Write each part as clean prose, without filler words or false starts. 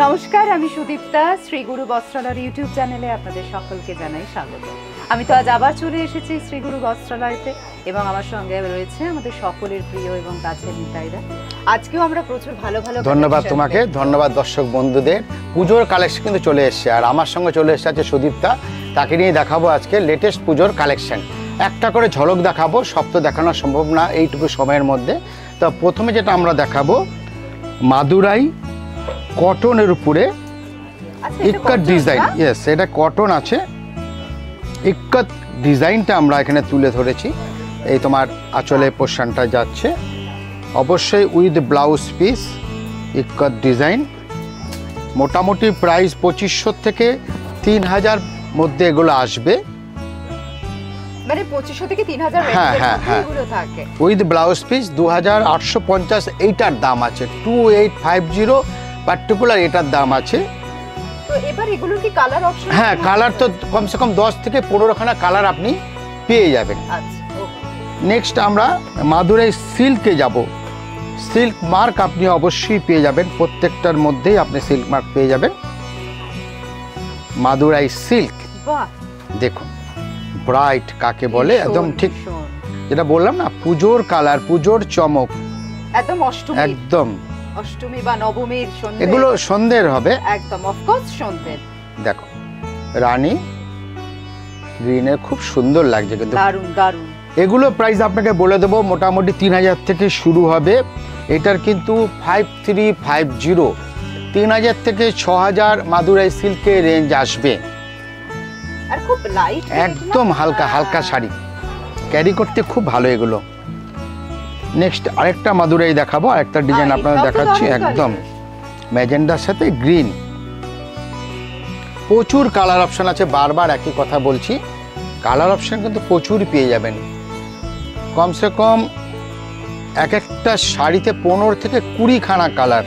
নমস্কার, আমি সুদীপ্তা। শ্রীগুরু বস্ত্রালয়ের ইউটিউব চ্যানেলে আপনাদের সকলকে জানাই স্বাগত। আমি তো আজ আবার চলে এসেছি শ্রীগুরু বস্ত্রালয়তে এবং আমার সঙ্গে রয়েছে আমাদের সকলের প্রিয় এবং কাছের নিতাইরা। আজকেও আমরা প্রচুর ভালো ভালো ধন্যবাদ তোমাকে, ধন্যবাদ দর্শক বন্ধুদের। পুজোর কালেকশন কিন্তু চলে এসছে আর আমার সঙ্গে চলে এসছে আছে সুদীপ্তা। তাকে নিয়ে দেখাবো আজকে লেটেস্ট পুজোর কালেকশন। একটা করে ঝলক দেখাবো, সব তো দেখানো সম্ভব না এইটুকু সময়ের মধ্যে। তো প্রথমে যেটা আমরা দেখাবো মাদুরাই কটনের উপরে ইক্কত ডিজাইন। ইয়েস, এটা কটন আছে, ইক্কত ডিজাইনটা আমরা এখানে তুলে ধরেছি। এই তোমার আঁচলে পোর্শনটা যাচ্ছে অবশ্যই with blouse piece, ikat design. মোটামুটি প্রাইস 2500 থেকে 3000 মধ্যে এগুলো আসবে। মানে 2500 থেকে 3000 হ্যাঁ হ্যাঁ হ্যাঁ, উইথ ব্লাউজ পিস 2850 এইটার দাম আছে। 2850 পার্টিকুলার এটার দাম আছে। তো এবার এগুলোর কি কালার অপশন? হ্যাঁ, কালার তো কমসে কম 10 থেকে 15খানা কালার আপনি পেয়ে যাবেন। আচ্ছা, নেক্সট আমরা মাদুরাই সিল্কে যাব। সিল্ক মার্ক আপনি অবশ্যই পেয়ে যাবেন, প্রত্যেকটার মধ্যেই আপনি সিল্ক মার্ক পেয়ে যাবেন। মাদুরাই সিল্ক, বাহ, দেখুন ব্রাইট কাকে বলে, একদম ঠিক যেটা বললাম না, পুজোর কালার, পুজোর চমক, একদম অষ্টমী, একদম অষ্টমী বা নবমীর সন্ধ্যা, এগুলো সন্ধ্যের হবে একদম অফকোর্স সন্ধ্যের। দেখো রানী গ্রিনে খুব সুন্দর লাগছে কিন্তু, দারুণ দারুণ। এগুলো প্রাইস আপনাকে বলে দেবো, মোটামুটি 3000 থেকে শুরু হবে। এটার কিন্তু 5350, 3000 থেকে 6000 মাদুরাই সিল্কের রেঞ্জ আসবে। আর খুব লাইট, একদম হালকা হালকা শাড়ি ক্যারি করতে খুব ভালো এগুলো। নেক্সট আরেকটা মাদুরাই দেখাবো, আরেকটা ডিজাইন আপনাদের দেখাচ্ছি, একদম ম্যাজেন্ডার সাথে গ্রিন। প্রচুর কালার অপশন আছে, বারবার একই কথা বলছি, কালার অপশন কিন্তু প্রচুর পেয়ে যাবেন। কমসে কম এক একটা শাড়িতে 15 থেকে 20খানা কালার।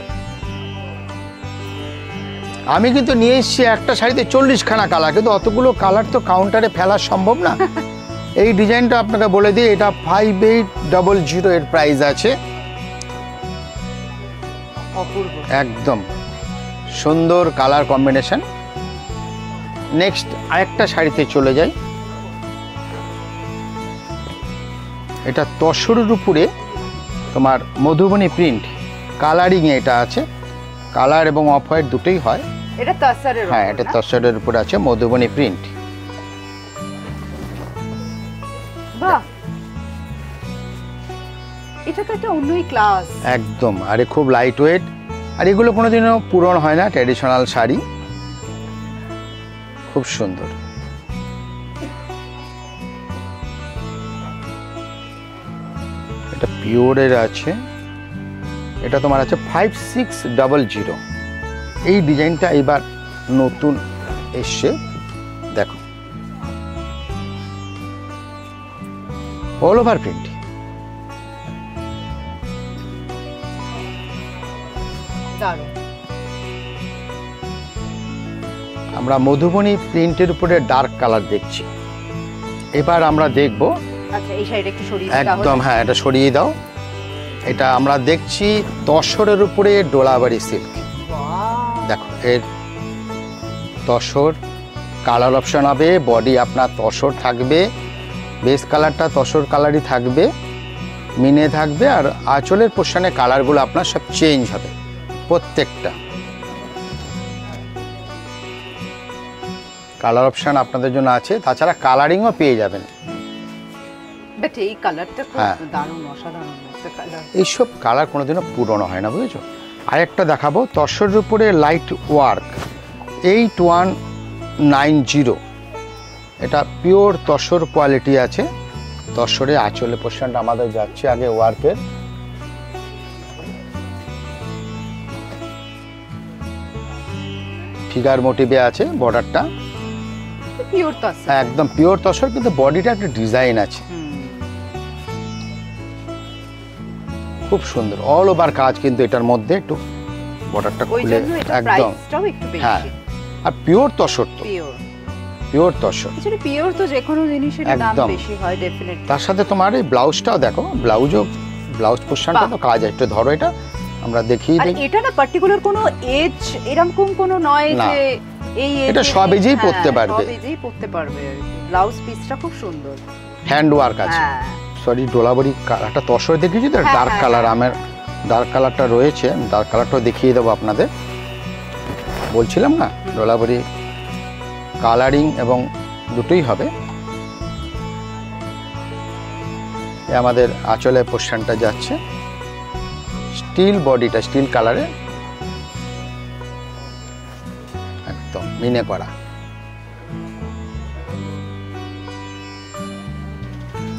আমি কিন্তু নিয়ে এসেছি একটা শাড়িতে 40খানা কালার, কিন্তু অতগুলো কালার তো কাউন্টারে ফেলা সম্ভব না। এই ডিজাইনটা আপনাকে বলে দিই, এটা 5800 এর প্রাইস আছে। অপূর্ব, একদম সুন্দর কালার কম্বিনেশন। নেক্সট আরেকটা শাড়িতে চলে যাই, এটা তসরের উপরে তোমার মধুবনী প্রিন্ট, কালারিং এটা আছে, কালার এবং অফ হোয়াইট দুটোই হয়। এটা তসরের, হ্যাঁ এটা তসরের উপরে আছে মধুবনী প্রিন্ট। বাহ, এটা তো একটা অন্যই ক্লাস একদম। আরে খুব লাইট ওয়েট, আর এগুলো কোনোদিনও পুরনো হয় না, ট্র্যাডিশনাল শাড়ি, খুব সুন্দর। এটা পিওরের আছে, এটা তোমার আছে 5600। এই ডিজাইনটা এবার নতুন এসছে, দেখো অল ওভার প্রিন্ট। দারুণ। আমরা মধুবনী প্রিন্টের উপরে ডার্ক কালার দেখছি, এবার আমরা দেখব। আচ্ছা, এই শাড়িটা একটু সরিয়ে দাও। একদম হ্যাঁ, এটা সরিয়ে দাও। এটা আমরা দেখছি তসরের উপরে ডোলাবাড়ি সিল্ক। দেখো এর তসর কালার অপশন হবে, বডি আপনার তসর থাকবে, বেস কালারটা তসর কালারই থাকবে, মিনে থাকবে, আর আঁচলের পোর্শনে কালারগুলো আপনার সব চেঞ্জ হবে প্রত্যেকটা। কালার অপশন আপনাদের জন্য আছে, তাছাড়া কালারিংও পেয়ে যাবেন। বাট এই কালারটা খুব দারুণ, অসাধারণ একটা কালার। এইসব কালার কোনোদিনও পুরনো হয় না, বুঝেছো। আরেকটা দেখাবো তসরের উপরে লাইট ওয়ার্ক, 8190। এটা পিওর তসর কোয়ালিটি আছে। তসরে আঁচলে পোর্শনটা আমাদের যাচ্ছে আগে ওয়ার্কের, ফিগার মোটিভে আছে, বর্ডারটা পিওর তসর, একদম পিওর তসর, কিন্তু বডিটা একটা ডিজাইন আছে, খুব সুন্দর অল ওভার কাজ। কিন্তু এটার মধ্যে একটু বর্ডারটা খুলে, একদম হ্যাঁ, আর পিওর তসর, তো পিওর তসর। আসলে পিওর তো যে কোনো জিনিসের দাম বেশি হয় ডেফিনেটলি। তার সাথে তোমার এই ব্লাউজটাও দেখো, ব্লাউজ পোর্শনটা তো কাজ একটু ধরো, এটা আমরা দেখিয়ে আর দিই। এটা না পার্টিকুলার কোনো এজ এরকম কোনো নয় না। যে এই এটা সব এজেই পরতে পারবে। সব এজেই পরতে পারবে। ব্লাউজ পিসটা খুব সুন্দর, হ্যান্ড ওয়ার্ক আছে। হ্যাঁ সরি, ডোলাবাড়ি কালারটা তসর দেখেছি তো, হ্যাঁ, ডার্ক হ্যাঁ, কালার, হ্যাঁ। আমার ডার্ক কালারটা রয়েছে, ডার্ক কালারটাও দেখিয়ে দেবো আপনাদের। বলছিলাম না ডোলাবাড়ি কালারিং এবং দুটোই হবে। আমাদের আঁচলে পোর্শনটা যাচ্ছে স্টিল, বডিটা স্টিল কালারে একদম মিনে করা।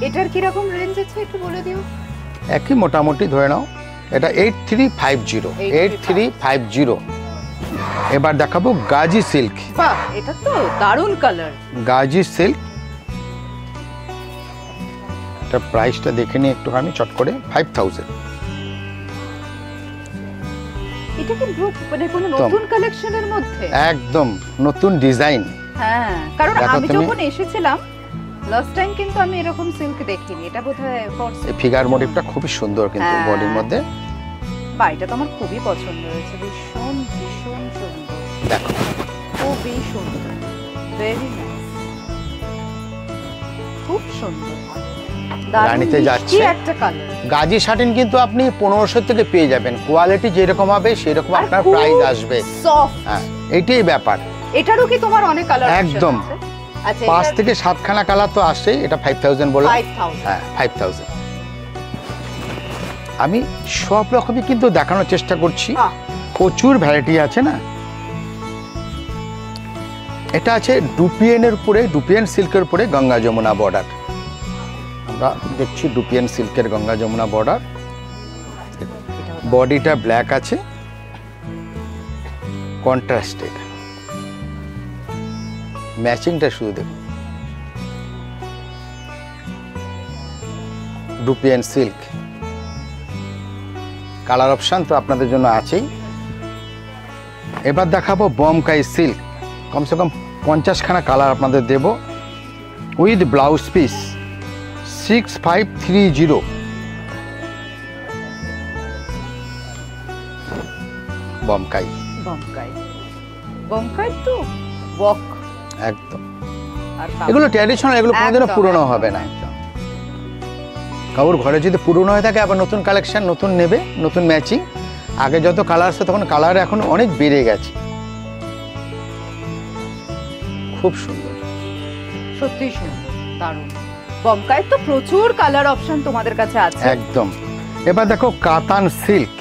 এটার কি রকম রেঞ্জ আছে একটু বলে দিও। একই মোটামুটি ধরে নাও, এটা 8350। 8350। এবার দেখাবো গাজি সিল্ক। বাহ, এটা তো দারুণ কালার। গাজি সিল্ক, এটা প্রাইসটা দেখে নিই একটুখানি চট করে। 5000। এটা কি মানে কোনো নতুন কালেকশনের মধ্যে? একদম নতুন ডিজাইন। হ্যাঁ, কারণ দেখো আমি তুমি। যখন এসেছিলাম লাস্ট টাইম কিন্তু আমি এরকম সিল্ক দেখিনি। এটা বোধহয় এই ফিগার মোটিভটা খুবই সুন্দর কিন্তু হ্যাঁ। বডির মধ্যে। বা এটা তো আমার খুবই পছন্দ হয়েছে, ভীষণ ভীষণ সুন্দর, দেখো খুবই সুন্দর, ভেরি নাইস, খুব সুন্দর। দারুণ রানীতে মিষ্টি যাচ্ছে। একটা কালার। গাজি শাটিন কিন্তু আপনি 1500 থেকে পেয়ে যাবেন। কোয়ালিটি যেরকম হবে সেরকম আপনার প্রাইস আসবে। সফট, হ্যাঁ, এইটাই ব্যাপার। এটারও কি তোমার অনেক কালার একদম। আচ্ছা, 5 থেকে 7খানা কালার তো আসেই। এটা 5000 বললাম। 5000। হ্যাঁ 5000। আমি সব রকমই কিন্তু দেখানোর চেষ্টা করছি, প্রচুর ভ্যারাইটি আছে না। এটা আছে ডুপিয়ানের উপরে, ডুপিয়ান সিল্কের উপরে গঙ্গা যমুনা বর্ডার। আমরা দেখছি ডুপিয়ান সিল্কের গঙ্গা যমুনা বর্ডার। বডিটা ব্ল্যাক আছে, কন্ট্রাস্টেড। ম্যাচিংটা শুধু দেখুন, ডুপিয়ান সিল্ক। কালার অপশন তো আপনাদের জন্য আছেই। এবার দেখাবো বোমকাই সিল্ক। কমসে কম 50খানা কালার আপনাদের দেব, with blouse piece. 6530। Bomkai. Bomkai, Bomkai তো ওয়াক একদম। আর এগুলো ট্র্যাডিশনাল, এগুলো কোনোদিনও একদম, পুরনো একদম, হবে না। একদম। কারোর ঘরে যদি পুরনো হয়ে থাকে আবার নতুন কালেকশন, নতুন নেবে, নতুন ম্যাচিং। আগে যত কালার আসছে তখন কালার এখন অনেক বেড়ে গেছে। খুব সুন্দর, সত্যি সুন্দর, দারুণ। বমকাই তো প্রচুর কালার অপশন তোমাদের কাছে আছে। একদম। এবার দেখো কাতান সিল্ক,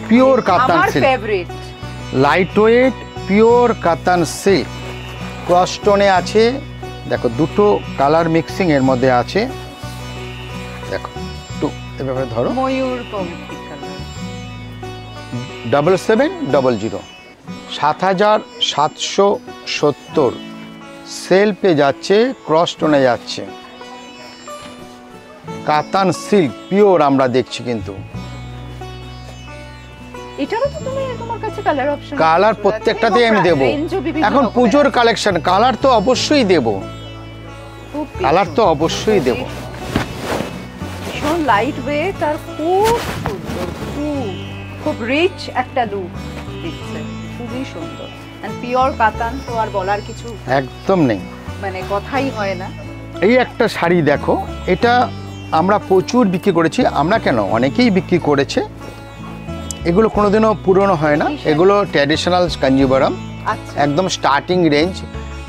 পিওর কাতান আমার silk, favourite. Light weight pure কাতান সিল্ক। ক্রস টোনে আছে, দেখো দুটো কালার মিক্সিং এর মধ্যে আছে। দেখো একটু এভাবে ধরো। ময়ূর পঙ্খী কালার। 7700। 7770 সেলফে যাচ্ছে, ক্রস টোনে যাচ্ছে। কাতান সিল্ক পিওর আমরা দেখছি কিন্তু। এটারও তো তুমি তোমার কাছে কালার অপশন। কালার প্রত্যেকটাতেই আমি দেবো। এখন পুজোর কালেকশন, কালার তো অবশ্যই দেব, কালার তো অবশ্যই দেব। ভীষণ লাইট ওয়েট আর খুব সুন্দর, খুব রিচ একটা লুক দিচ্ছে, খুবই সুন্দর। এন্ড পিওর কাতান তো আর বলার কিছু একদম নেই, মানে কথাই হয় না। এই একটা শাড়ি দেখো, এটা আমরা প্রচুর বিক্রি করেছি। আমরা কেন, অনেকেই বিক্রি করেছে। এগুলো কোনোদিনও পুরনো হয় না, এগুলো ট্র্যাডিশনাল কাঞ্জিবরম। আচ্ছা, একদম স্টার্টিং রেঞ্জ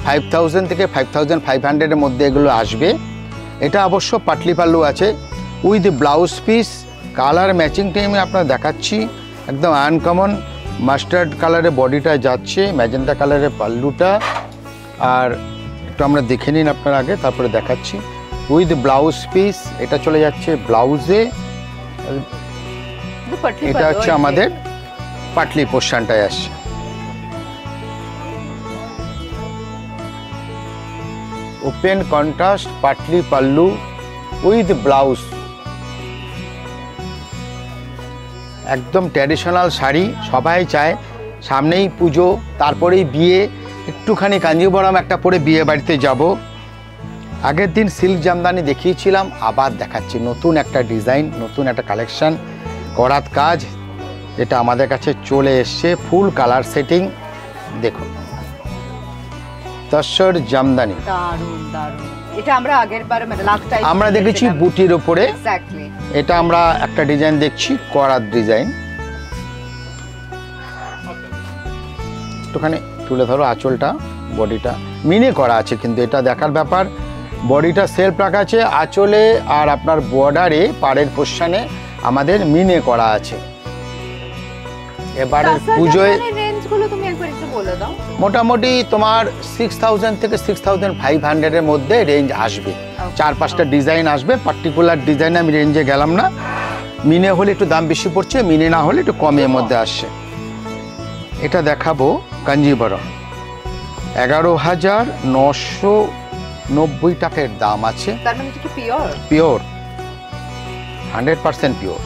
5000 থেকে 5500 এর মধ্যে এগুলো আসবে। এটা অবশ্য পাটলি পাল্লু আছে, উইথ ব্লাউজ পিস। কালার ম্যাচিংটাই আমি আপনার দেখাচ্ছি, একদম আনকমন। মাস্টার্ড কালারের বডিটা যাচ্ছে, ম্যাজেন্টা কালারের পাল্লুটা। আর একটু আমরা দেখে নিন আপনার আগে, তারপরে দেখাচ্ছি। উইথ ব্লাউজ পিস, এটা চলে যাচ্ছে ব্লাউজে। এটা হচ্ছে আমাদের পাটলি পোর্শনটায় আসছে। Open contrast Patli pallu with blouse. একদম ট্র্যাডিশনাল শাড়ি, সবাই চায়। সামনেই পুজো, তারপরেই বিয়ে, একটুখানি কাঞ্জিবরম একটা পরে বিয়ে বাড়িতে যাব। আগের দিন সিল্ক জামদানি দেখিয়েছিলাম, আবার দেখাচ্ছি নতুন একটা ডিজাইন, নতুন একটা কালেকশন, করাত কাজ, এটা আমাদের কাছে চলে এসছে ফুল কালার সেটিং। দেখুন তসর জামদানি, দারুণ দারুণ। এটা আমরা আগের বার মানে লাস্ট টাইম আমরা দেখেছি বুটির উপরে, এক্স্যাক্টলি। এটা আমরা একটা ডিজাইন দেখছি করার ডিজাইন। একটুখানি তুলে ধরো আঁচলটা, বডিটা মিনে করা আছে, কিন্তু এটা দেখার ব্যাপার বডিটা সেলফ রাখা আছে, আঁচলে আর আপনার বর্ডারে পাড়ের পোর্শনে আমাদের মিনে করা আছে। এবারে পুজোয় রেঞ্জগুলো তুমি একবার একটু বলে দাও। মোটামুটি তোমার 6000 থেকে 6500 এর মধ্যে রেঞ্জ আসবে। 4-5টা ডিজাইন আসবে, পার্টিকুলার ডিজাইন আমি রেঞ্জে গেলাম না। মিনে হলে একটু দাম বেশি পড়ছে, মিনে না হলে একটু কমের মধ্যে আসছে। এটা দেখাবো কাঞ্জিবরম, 11,990 টাকার দাম আছে। তার মানে এটা কি পিওর? Pure, 100% pure.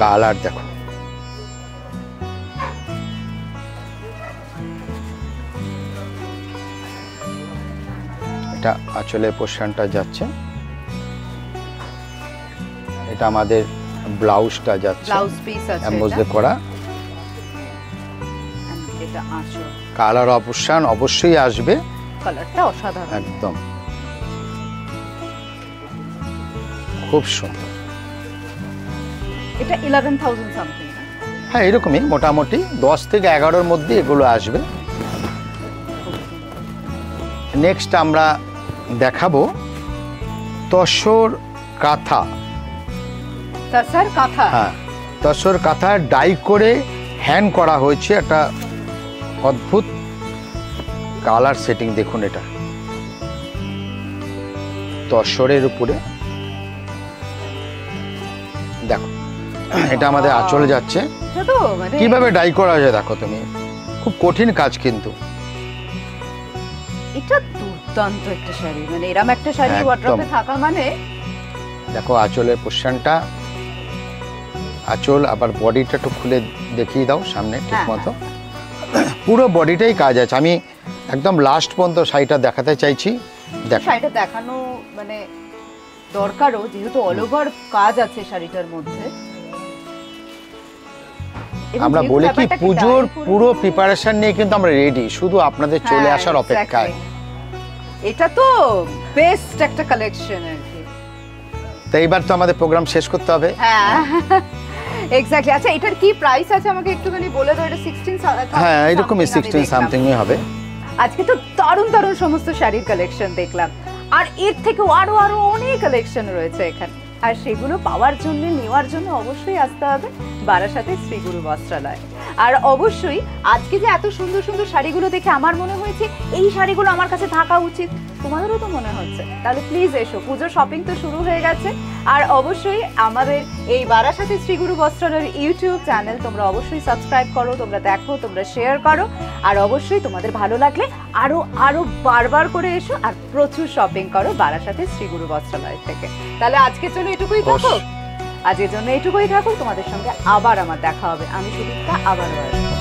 কালার দেখো, এটা আঁচলের পোর্শনটা যাচ্ছে, এটা আমাদের ব্লাউজটা যাচ্ছে, ব্লাউজ পিস আছে এমবোজে করা। এটা আঁচল, কালার অপশন অবশ্যই আসবে, কালারটা অসাধারণ একদম খুব সুন্দর। এটা 11,000 সামথিং। হ্যাঁ এরকমই মোটামুটি 10 থেকে 11-এর মধ্যে এগুলো আসবে। নেক্সট আমরা দেখাবো তসর কাঁথা। তসর কাঁথা, হ্যাঁ তসর কাঁথা ডাই করে হ্যান্ড করা হয়েছে, একটা অদ্ভুত কালার সেটিং দেখুন। এটা তসরের উপরে দেখো, এটা আমাদের আঁচল যাচ্ছে। এটা তো মানে কিভাবে ডাই করা যায় দেখো তুমি, খুব কঠিন কাজ কিন্তু। এটা দুর্দান্ত একটা শাড়ি, মানে এরকম একটা শাড়ি একদম। ওয়ার্ড্রপে থাকা মানে দেখো আঁচলের পোর্শনটা, আঁচল আবার বডিটা একটু খুলে দেখিয়ে দাও সামনে ঠিক মতো। পুরো বডিটাই কাজ আছে, আমি একদম লাস্ট পর্যন্ত শাড়িটা দেখাতে চাইছি। দেখো শাড়িটা দেখানো মানে দরকারও, যেহেতু অল ওভার কাজ আছে শাড়িটার মধ্যে। আমরা বলি কি পুজোর পুরো প্রিপারেশন নিয়ে কিন্তু আমরা রেডি, শুধু আপনাদের চলে আসার অপেক্ষায়। এটা তো বেস্ট একটা কালেকশন আর কি। তো এইবার তো আমাদের প্রোগ্রাম শেষ করতে হবে। হ্যাঁ এক্স্যাক্টলি। আচ্ছা এটার কি প্রাইস আছে আমাকে একটুখানি বলে দাও। এটা 16, হ্যাঁ এরকমই 16 সামথিংই হবে। আজকে তো দারুণ দারুণ সমস্ত শাড়ির কালেকশন দেখলাম, আর এর থেকে আরো আরো অনেক কালেকশন রয়েছে এখানে, আর সেগুলো পাওয়ার জন্য নেওয়ার জন্য অবশ্যই আসতে হবে বারাসাতে শ্রীগুরু বস্ত্রালয়। আর অবশ্যই আজকে যে এত সুন্দর সুন্দর শাড়িগুলো দেখে আমার মনে হয়েছে এই শাড়িগুলো আমার কাছে থাকা উচিত, তোমাদেরও তো মনে হচ্ছে, তাহলে প্লিজ এসো। পুজোর শপিং তো শুরু হয়ে গেছে, আর অবশ্যই আমাদের এই বারাসাতে শ্রীগুরু বস্ত্রালয়ের ইউটিউব চ্যানেল তোমরা অবশ্যই সাবস্ক্রাইব করো, তোমরা দেখো, তোমরা শেয়ার করো, আর অবশ্যই তোমাদের ভালো লাগলে আরো আরো বারবার করে এসো আর প্রচুর শপিং করো বারাসাতে শ্রীগুরু বস্ত্রালয় থেকে। তাহলে আজকের জন্য এটুকুই থাকো, আজকের জন্য এটুকুই থাকো। তোমাদের সঙ্গে আবার আমার দেখা হবে, আমি সুদীপ্তা আবারও আসবো।